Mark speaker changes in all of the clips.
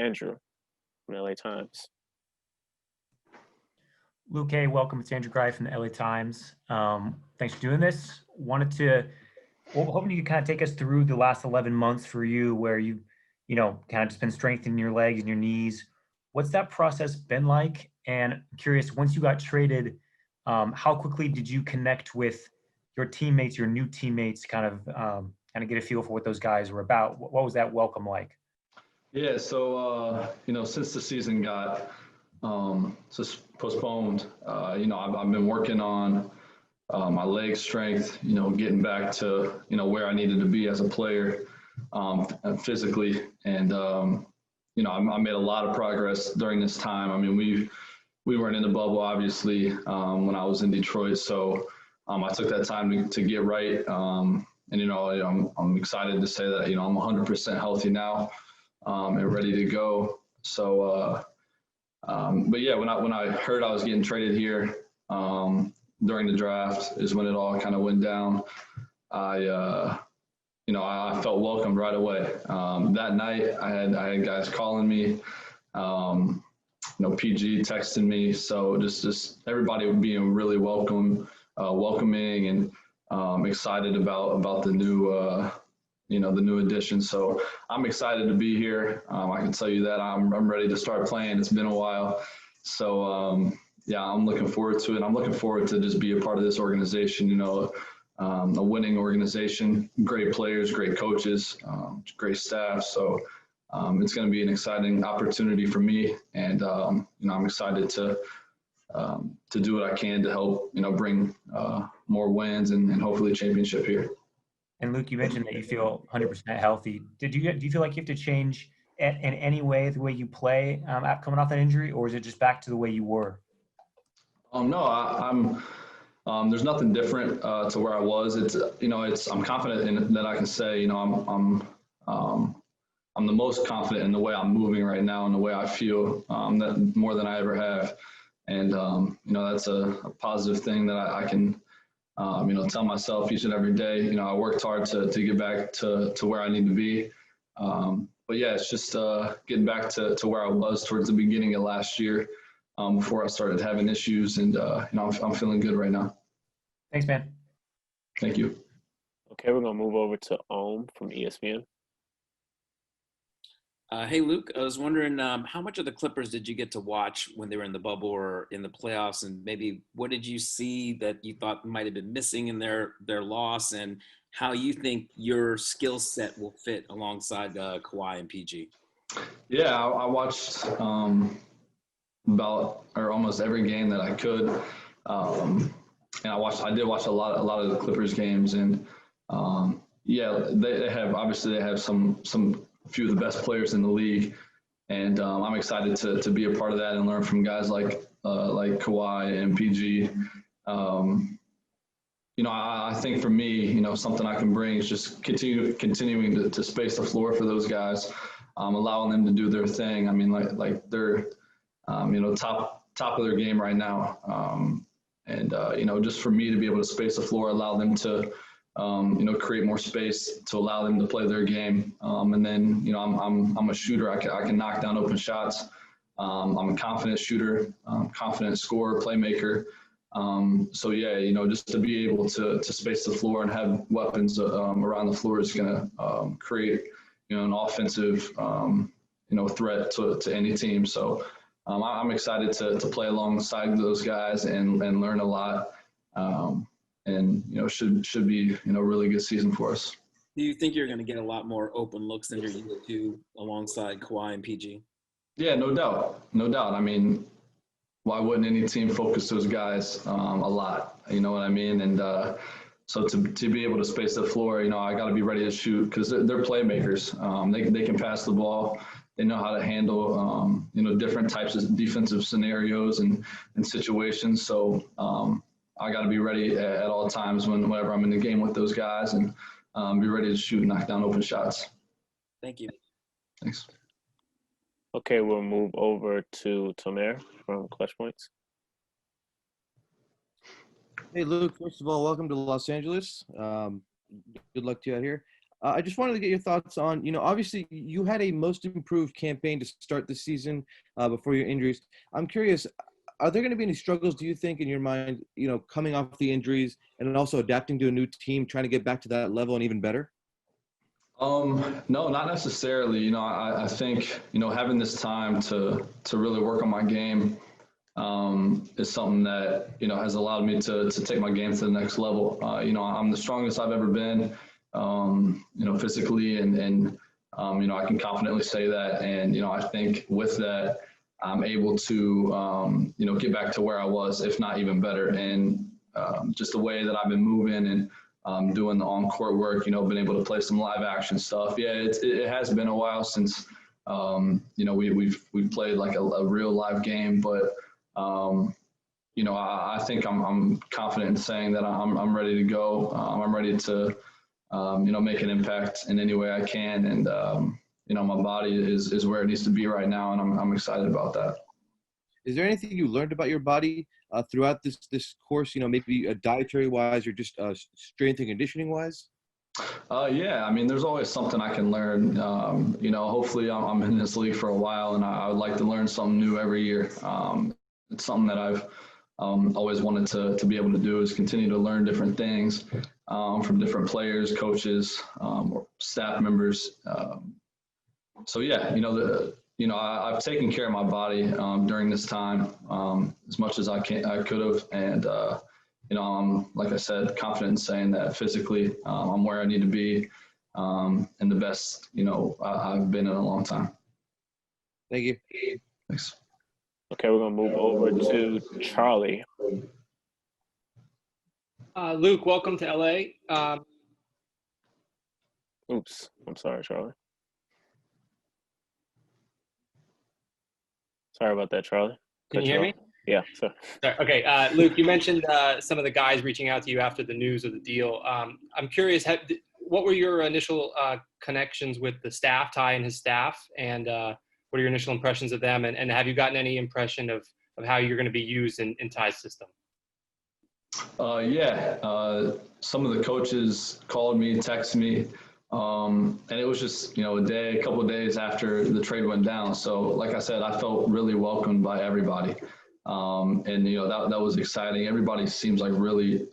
Speaker 1: Andrew from the LA Times.
Speaker 2: Luke, hey, welcome. It's Andrew Greif from the LA Times. Thanks for doing this. Hoping you could kind of take us through the last 11 months for you, where you kind of just been strengthening your legs and your knees. What's that process been like? And I'm curious, once you got traded, how quickly did you connect with your teammates, your new teammates, kind of get a feel for what those guys were about? What was that welcome like?
Speaker 3: Yeah, so since the season got just postponed, I've been working on my leg strength, getting back to where I needed to be as a player physically, and I made a lot of progress during this time. I mean, we weren't in the bubble obviously when I was in Detroit, so I took that time to get right, and I'm excited to say that I'm 100% healthy now. And ready to go. So, but yeah, when I heard I was getting traded here during the draft is when it all kind of went down. I felt welcomed right away. That night, I had guys calling me, PG texting me. So just everybody being really welcoming, and excited about the new. The new addition. So I'm excited to be here. I can tell you that I'm ready to start playing. It's been a while. So, I'm looking forward to it. I'm looking forward to just be a part of this organization, a winning organization, great players, great coaches, great staff. So it's going to be an exciting opportunity for me. And, I'm excited to do what I can to help, bring more wins and hopefully a championship here.
Speaker 2: And Luke, you mentioned that you feel 100% healthy. Do you feel like you have to change in any way the way you play coming off that injury, or is it just back to the way you were?
Speaker 3: No, I'm. There's nothing different to where I was. I'm confident in that I can say, I'm the most confident in the way I'm moving right now and the way I feel that more than I ever have, and that's a positive thing that I can. Tell myself each and every day, I worked hard to get back to where I need to be. But yeah, it's just getting back to where I was towards the beginning of last year before I started having issues. And, I'm feeling good right now.
Speaker 2: Thanks, man.
Speaker 3: Thank you.
Speaker 1: Okay, we're going to move over to Ohm from ESPN.
Speaker 4: Hey, Luke, I was wondering how much of the Clippers did you get to watch when they were in the bubble or in the playoffs? And maybe what did you see that you thought might have been missing in their loss, and how you think your skill set will fit alongside Kawhi and PG?
Speaker 3: Yeah, I watched almost every game that I could. And I did watch a lot of the Clippers games, and they have some few of the best players in the league, and I'm excited to be a part of that and learn from guys like Kawhi and PG. I think for me, something I can bring is just continuing to space the floor for those guys, allowing them to do their thing. I mean, like they're top of their game right now, and just for me to be able to space the floor, allow them to create more space to allow them to play their game. And then, I'm a shooter. I can knock down open shots. I'm a confident shooter, confident scorer, playmaker. So yeah, just to be able to space the floor and have weapons around the floor is going to create, an offensive, threat to any team. So I'm excited to play alongside those guys and learn a lot. And should be a really good season for us.
Speaker 4: Do you think you're going to get a lot more open looks than you're used to alongside Kawhi and PG?
Speaker 3: Yeah, no doubt. I mean, why wouldn't any team focus those guys a lot? You know what I mean? And so to be able to space the floor, I got to be ready to shoot because they're playmakers. They can pass the ball. They know how to handle different types of defensive scenarios and situations. So. I got to be ready at all times whenever I'm in the game with those guys, and be ready to shoot and knock down open shots.
Speaker 4: Thank you.
Speaker 3: Thanks.
Speaker 1: Okay, we'll move over to Tomer from Clutch Points.
Speaker 5: Hey, Luke, first of all, welcome to Los Angeles. Good luck to you out here. I just wanted to get your thoughts on, obviously you had a most improved campaign to start the season before your injuries. I'm curious, are there going to be any struggles, do you think, in your mind, coming off the injuries and also adapting to a new team, trying to get back to that level and even better?
Speaker 3: No, not necessarily. I think, having this time to really work on my game is something that, has allowed me to take my game to the next level. I'm the strongest I've ever been, physically and I can confidently say that. And, I think with that, I'm able to, get back to where I was, if not even better. And just the way that I've been moving and doing the on-court work, been able to play some live action stuff. Yeah, it has been a while since, we've played like a real live game, but, I think I'm confident in saying that I'm ready to go. I'm ready to, make an impact in any way I can. And, my body is where it needs to be right now. And I'm excited about that.
Speaker 5: Is there anything you learned about your body throughout this course, maybe dietary wise or just strength and conditioning wise?
Speaker 3: Yeah, I mean, there's always something I can learn. Hopefully I'm in this league for a while, and I would like to learn something new every year. It's something that I've always wanted to be able to do, is continue to learn different things from different players, coaches, or staff members. So yeah, I've taken care of my body during this time as much as I could have, and I'm, like I said, confident in saying that physically I'm where I need to be, and the best I've been in a long time.
Speaker 5: Thank you.
Speaker 3: Thanks.
Speaker 1: Okay, we're gonna move over to Charlie.
Speaker 6: Luke, welcome to LA.
Speaker 1: Oops, I'm sorry, Charlie. Sorry about that, Charlie.
Speaker 6: Can you hear me?
Speaker 1: Yeah. So.
Speaker 6: Okay, Luke, you mentioned some of the guys reaching out to you after the news of the deal. I'm curious, what were your initial connections with the staff, Ty and his staff, and what are your initial impressions of them? And have you gotten any impression of how you're going to be used in Ty's system?
Speaker 3: Yeah, some of the coaches called me, texted me, and it was just, a couple of days after the trade went down. So like I said, I felt really welcomed by everybody. And, that was exciting. Everybody seems like really,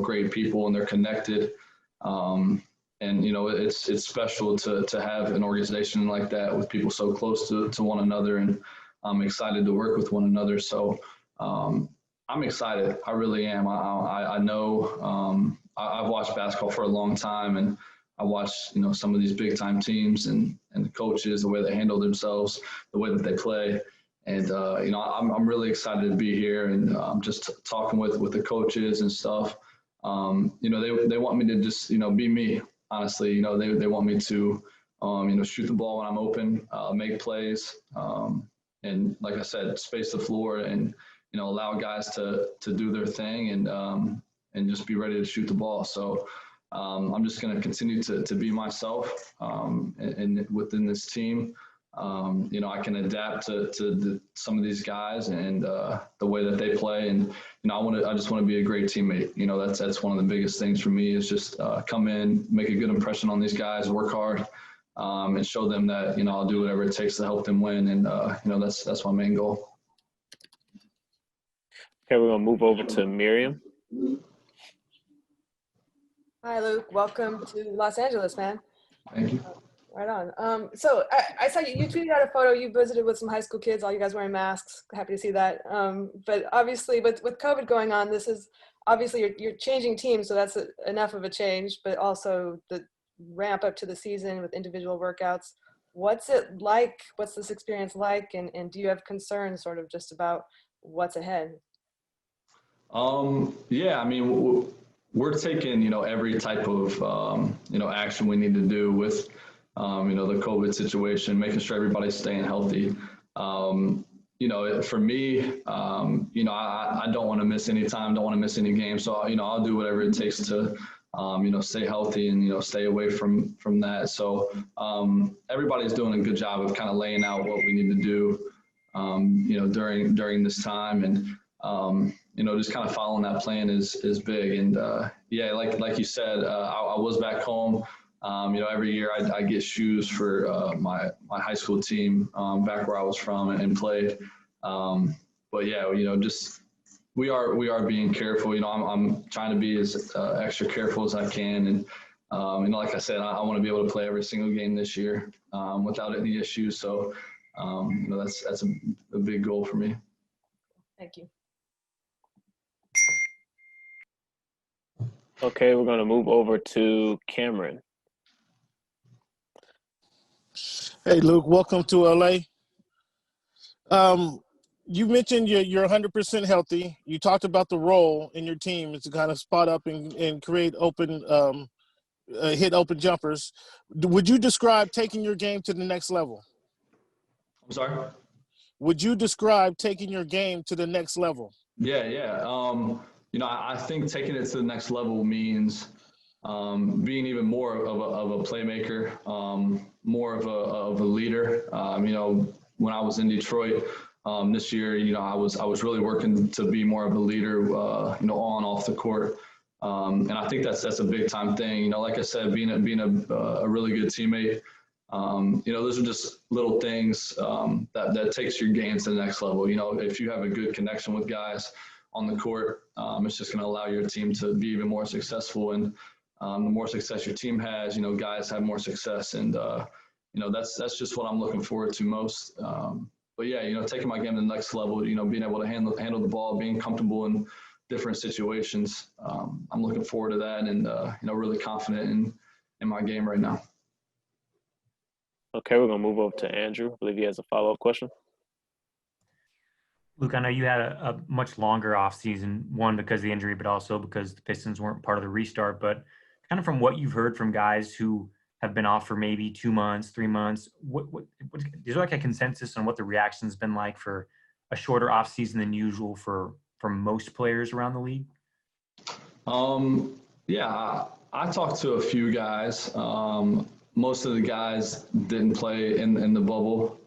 Speaker 3: great people, and they're connected. And, it's special to have an organization like that with people so close to one another, and I'm excited to work with one another. So I'm excited. I really am. I know I've watched basketball for a long time, and I watched, some of these big time teams and the coaches, the way they handle themselves, the way that they play. And, I'm really excited to be here, and just talking with the coaches and stuff. They want me to just, be me, honestly. They want me to, shoot the ball when I'm open, make plays, and like I said, space the floor and, allow guys to do their thing and just be ready to shoot the ball. So I'm just going to continue to be myself and within this team. I can adapt to some of these guys and the way that they play. And, I just want to be a great teammate. That's one of the biggest things for me, is just come in, make a good impression on these guys, work hard, and show them that, I'll do whatever it takes to help them win. And, that's my main goal.
Speaker 1: Okay, we're gonna move over to Miriam.
Speaker 7: Hi, Luke. Welcome to Los Angeles, man.
Speaker 3: Thank you.
Speaker 7: Right on. So I saw you tweeted out a photo. You visited with some high school kids, all you guys wearing masks. Happy to see that. But obviously, with COVID going on, this is obviously you're changing teams, so that's enough of a change. But also the ramp up to the season with individual workouts. What's it like? What's this experience like? And do you have concerns, sort of, just about what's ahead?
Speaker 3: Yeah, I mean, we're taking, every type of, action we need to do with, the COVID situation, making sure everybody's staying healthy. For me, I don't want to miss any time, don't want to miss any games. So, I'll do whatever it takes to, stay healthy and, stay away from that. So everybody's doing a good job of kind of laying out what we need to do, during this time. And, just kind of following that plan is big. And yeah, like you said, I was back home Every year I get shoes for my high school team back where I was from and played. But yeah, just we are being careful. I'm trying to be as extra careful as I can, and like I said, I want to be able to play every single game this year without any issues. So that's a big goal for me.
Speaker 7: Thank you.
Speaker 1: Okay, we're gonna move over to Cameron.
Speaker 8: Hey, Luke, welcome to LA. You mentioned you're 100% healthy. You talked about the role in your team is to kind of spot up and create open, hit open jumpers. Would you describe taking your game to the next level?
Speaker 3: I'm sorry?
Speaker 8: Would you describe taking your game to the next level?
Speaker 3: Yeah. I think taking it to the next level means being even more of a playmaker, more of a leader. When I was in Detroit this year, I was really working to be more of a leader, on and off the court. And I think that's a big time thing. Like I said, being a really good teammate. Those are just little things that takes your game to the next level. If you have a good connection with guys on the court, it's just going to allow your team to be even more successful. And the more success your team has, guys have more success. And, that's just what I'm looking forward to most. But yeah, taking my game to the next level, being able to handle the ball, being comfortable in different situations. I'm looking forward to that and, really confident in my game right now.
Speaker 1: Okay, we're gonna move over to Andrew. I believe he has a follow-up question.
Speaker 2: Luke, I know you had a much longer offseason, one because of the injury, but also because the Pistons weren't part of the restart. But kind of from what you've heard from guys who have been off for maybe 2 months, 3 months, what is there like a consensus on what the reaction's been like for a shorter offseason than usual for most players around the league?
Speaker 3: Yeah, I talked to a few guys. Most of the guys didn't play in the bubble.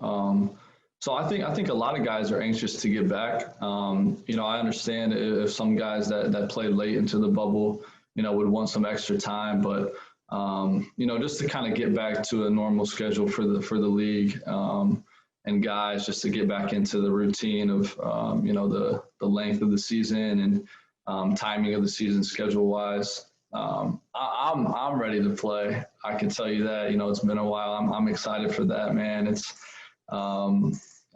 Speaker 3: So I think a lot of guys are anxious to get back. I understand if some guys that played late into the bubble, would want some extra time, but just to kind of get back to a normal schedule for the league, and guys just to get back into the routine of the length of the season and timing of the season schedule wise. I'm ready to play. I can tell you that. It's been a while. I'm excited for that, man. It's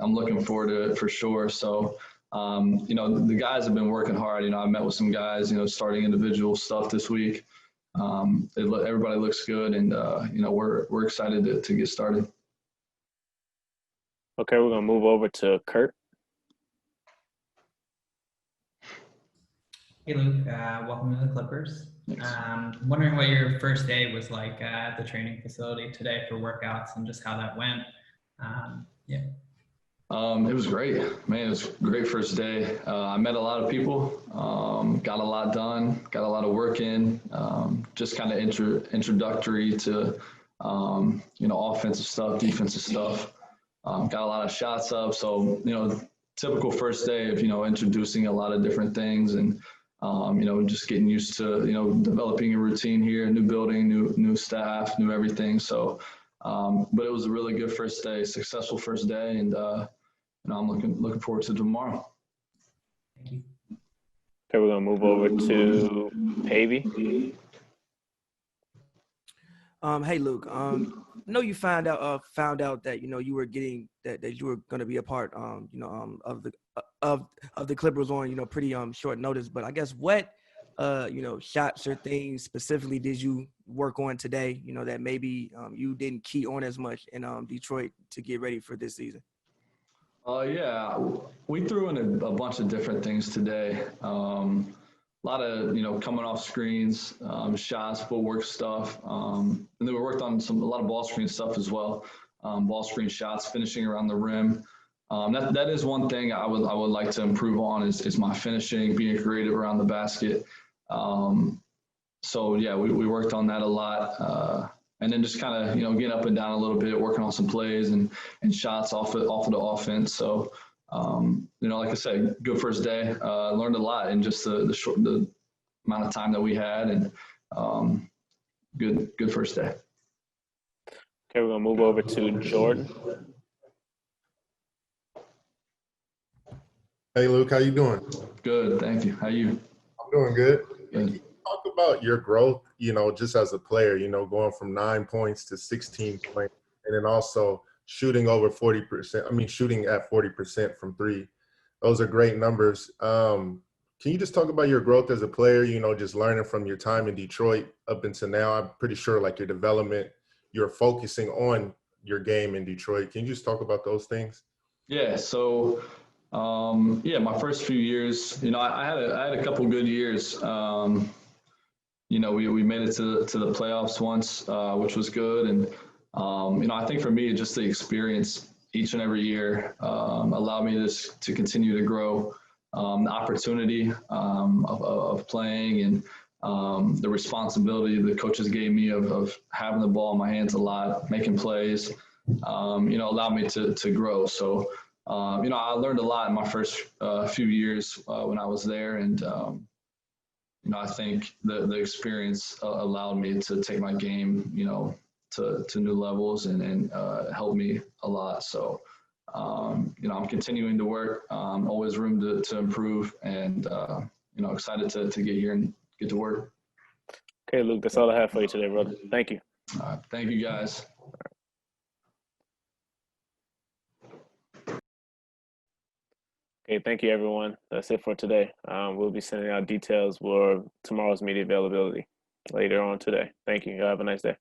Speaker 3: I'm looking forward to it for sure. So the guys have been working hard. I met with some guys, starting individual stuff this week. Everybody looks good, and we're excited to get started.
Speaker 1: Okay, we're gonna move over to Kurt.
Speaker 9: Hey Luke, welcome to the Clippers. Wondering what your first day was like at the training facility today for workouts and just how that went. Yeah.
Speaker 3: It was great, man. It was a great first day. I met a lot of people, got a lot done, got a lot of work in, just kind of introductory to, offensive stuff, defensive stuff. Got a lot of shots up. So, typical first day of, introducing a lot of different things and, just getting used to, developing a routine here, new building, new staff, new everything. So, but it was a really good first day, successful first day. And, I'm looking forward to tomorrow.
Speaker 9: Thank you.
Speaker 1: Okay, we're gonna move over to Pavey.
Speaker 10: Hey Luke, I know you found out that you were getting that you were going to be a part of the Clippers on pretty short notice, but I guess what shots or things specifically did you work on today that maybe you didn't key on as much in Detroit to get ready for this season?
Speaker 3: Yeah, we threw in a bunch of different things today. A lot of, coming off screens, shots, footwork stuff. And then we worked on a lot of ball screen stuff as well. Ball screen shots, finishing around the rim. That is one thing I would like to improve on is my finishing, being creative around the basket. So yeah, we worked on that a lot. And then just kind of, getting up and down a little bit, working on some plays and shots off of the offense. So, like I said, good first day. Learned a lot in just the amount of time that we had, and good first day.
Speaker 1: Okay, we're gonna move over to Jordan.
Speaker 11: Hey Luke, how you doing?
Speaker 3: Good, thank you. How you?
Speaker 11: I'm doing good.
Speaker 3: Good.
Speaker 11: Can you talk about your growth, just as a player, going from 9 points to 16 points, and then also shooting over 40%, shooting at 40% from three. Those are great numbers. Can you just talk about your growth as a player, just learning from your time in Detroit up until now? I'm pretty sure like your development, you're focusing on your game in Detroit. Can you just talk about those things?
Speaker 3: Yeah, so my first few years, I had a couple good years. We made it to the playoffs once, which was good, and I think for me, just the experience each and every year allowed me to continue to grow. The opportunity of playing and the responsibility the coaches gave me of having the ball in my hands a lot, making plays, allowed me to grow. So, I learned a lot in my first few years when I was there. And, I think the experience allowed me to take my game, to new levels and helped me a lot. So, I'm continuing to work, always room to improve, and, excited to get here and get to work.
Speaker 1: Okay, Luke, that's all I have for you today, brother. Thank you.
Speaker 3: Thank you, guys.
Speaker 1: Okay, thank you, everyone. That's it for today. We'll be sending out details for tomorrow's media availability later on today. Thank you. Have a nice day.